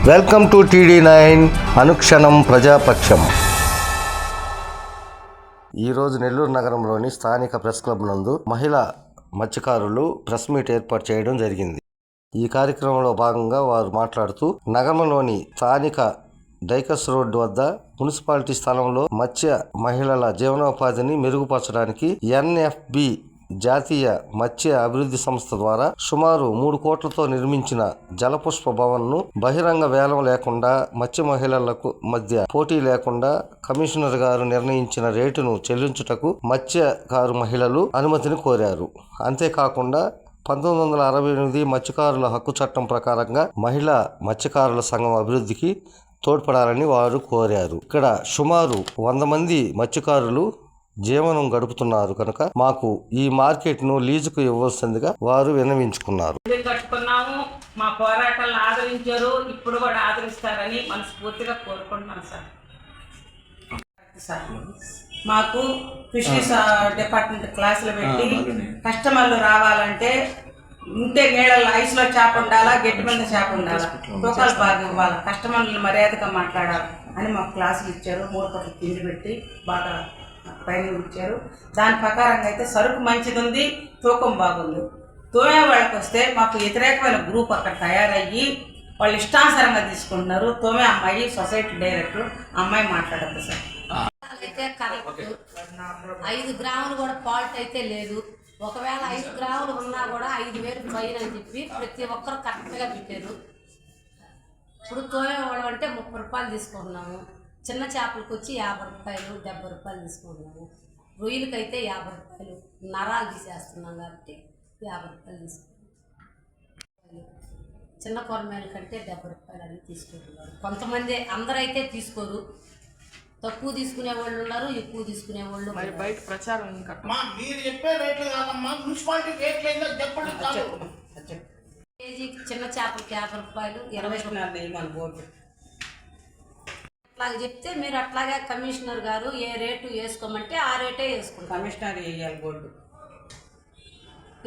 Welcome to TD9 అనుక్షణం ప్రజాపక్షం. ఈరోజు నెల్లూరు నగరంలోని స్థానిక ప్రెస్ క్లబ్ నందు మహిళా మత్స్యకారులు ప్రెస్ మీట్ ఏర్పాటు చేయడం జరిగింది. ఈ కార్యక్రమంలో భాగంగా వారు మాట్లాడుతూ నగరంలోని స్థానిక డైకస్ రోడ్డు వద్ద మున్సిపాలిటీ స్థలంలో మత్స్య మహిళల జీవనోపాధిని మెరుగుపరచడానికి NFB జాతీయ మత్స్య అభివృద్ధి సంస్థ ద్వారా సుమారు 3 కోట్లతో నిర్మించిన జలపుష్ప భవన్ ను బహిరంగ వేలం లేకుండా మత్స్య మహిళలకు మధ్య పోటీ లేకుండా కమిషనర్ గారు నిర్ణయించిన రేటును చెల్లించుటకు మత్స్యకారు మహిళలు అనుమతిని కోరారు. అంతేకాకుండా 1968 మత్స్యకారుల హక్కు చట్టం ప్రకారంగా మహిళా మత్స్యకారుల సంఘం అభివృద్ధికి తోడ్పడాలని వారు కోరారు. ఇక్కడ సుమారు 100 మంది మత్స్యకారులు జీవనం గడుపుతున్నారు కనుక మాకు ఈ మార్కెట్ ను లీజుకు ఇవ్వాల్సిందిగా వారు విన్నవించుకున్నారు. మా పోరాటాలను ఆదరించారు, ఇప్పుడు కూడా ఆదరిస్తారని మనస్ఫూర్తిగా కోరుకుంటున్నాను సార్. మాకు ఫిషరీస్ డిపార్ట్మెంట్ క్లాసులు పెట్టి కస్టమర్లు రావాలంటే ఉంటే నీళ్ళలో ఐస్లో చేప ఉండాలా, గట్టి మీద చేప ఉండాలా, తూకాలు బాగా ఇవ్వాలి, కస్టమర్లను మర్యాదగా మాట్లాడాలి అని మాకు క్లాసులు ఇచ్చారు. 3 పూటలు తిండి పెట్టి బాగా ట్రైనింగ్ ఇచ్చారు. దాని ప్రకారంగా అయితే సరుకు మంచిది ఉంది, తూకం బాగుంది. తోమే వాళ్ళకి వస్తే మాకు వ్యతిరేకమైన గ్రూప్ అక్కడ తయారయ్యి వాళ్ళు ఇష్టానుసారంగా తీసుకుంటున్నారు. తోమే అమ్మాయి సొసైటీ డైరెక్టర్ అమ్మాయి మాట్లాడద్దు సార్. అయితే కరెక్ట్ 5 గ్రాములు కూడా ఫాల్ట్ అయితే లేదు. ఒకవేళ 5 గ్రాములు ఉన్నా కూడా 5,000 ఫైన్ అని చెప్పి ప్రతి ఒక్కరు కరెక్ట్గా పెట్టారు. ఇప్పుడు తోమే వాళ్ళు అంటే 30 రూపాయలు తీసుకుంటున్నాము. చిన్న చేపలకు వచ్చి 50 రూపాయలు 70 రూపాయలు తీసుకుంటున్నాము. రొయ్యలకైతే 50 రూపాయలు, నరాలు తీసేస్తున్నాం కాబట్టి 50 రూపాయలు తీసుకుంటున్నాం. చిన్న కొరమేల కంటే 70 రూపాయలు అని తీసుకుంటున్నారు. కొంతమంది అందరైతే తీసుకోరు, తక్కువ తీసుకునే వాళ్ళు ఉన్నారు, ఎక్కువ తీసుకునే వాళ్ళు. మరి బయట ప్రచారం మీరు చెప్పే రేట్లు కాదమ్మా, మున్సిపాలిటీ రేట్లు ఏందో చెప్పండి. కేజీకి చిన్న చేపలకి 50 రూపాయలు 20 రూపాయలు బోర్డు అట్లాగే చెప్తే మీరు అట్లాగే కమిషనర్ గారు ఏ రేటు వేసుకోమంటే ఆ రేటే వేసుకుంటాం. కమిషనర్ వేయాలి బోర్డు.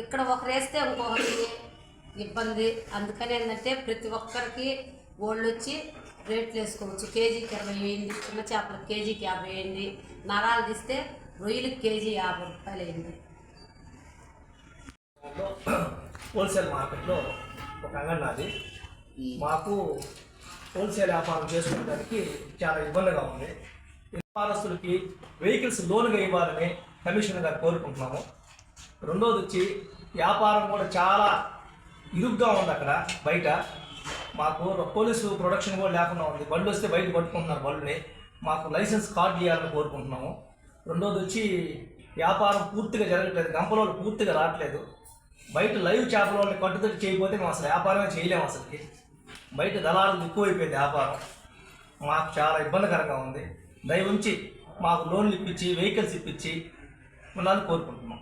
ఇక్కడ ఒకరు వేస్తే ఇంకొకరికి ఇబ్బంది. అందుకని ఏంటంటే ప్రతి ఒక్కరికి వాళ్ళు వచ్చి రేట్లు వేసుకోవచ్చు. కేజీకి 20 అయింది, చిన్న చేపలకు కేజీకి 50 అయింది, నరాలు తీస్తే రొయ్యలకి కేజీ 50 రూపాయలు అయింది. హోల్సేల్ మార్కెట్లో ఒక అంగడి నాది. మాకు హోల్సేల్ వ్యాపారం చేసుకోవడానికి చాలా ఇబ్బందిగా ఉంది. వ్యాపారస్తులకి వెహికల్స్ లోన్గా ఇవ్వాలని కమిషనర్ గారు కోరుకుంటున్నాము. రెండోది వచ్చి వ్యాపారం కూడా చాలా ఇరుగ్గా ఉంది అక్కడ బయట. మాకు పోలీసు ప్రొడక్షన్ కూడా లేకుండా ఉంది. బళ్ళు వస్తే బయట పట్టుకుంటున్నారు బళ్ళుని. మాకు లైసెన్స్ కార్డు ఇవ్వాలని కోరుకుంటున్నాము. రెండోది వచ్చి వ్యాపారం పూర్తిగా జరగట్లేదు, గంపలోళ్ళు పూర్తిగా రావట్లేదు. బయట లైవ్ చేపల వాళ్ళని కట్టుదడి చేయకపోతే మేము అసలు వ్యాపారమే చేయలేము. అసలుకి బయట దళారులు ఎక్కువైపోయింది వ్యాపారం. మాకు చాలా ఇబ్బందికరంగా ఉంది. దయ ఉంచి మాకు లోన్లు ఇప్పించి వెహికల్స్ ఇప్పించి ఉండాలని కోరుకుంటున్నాం.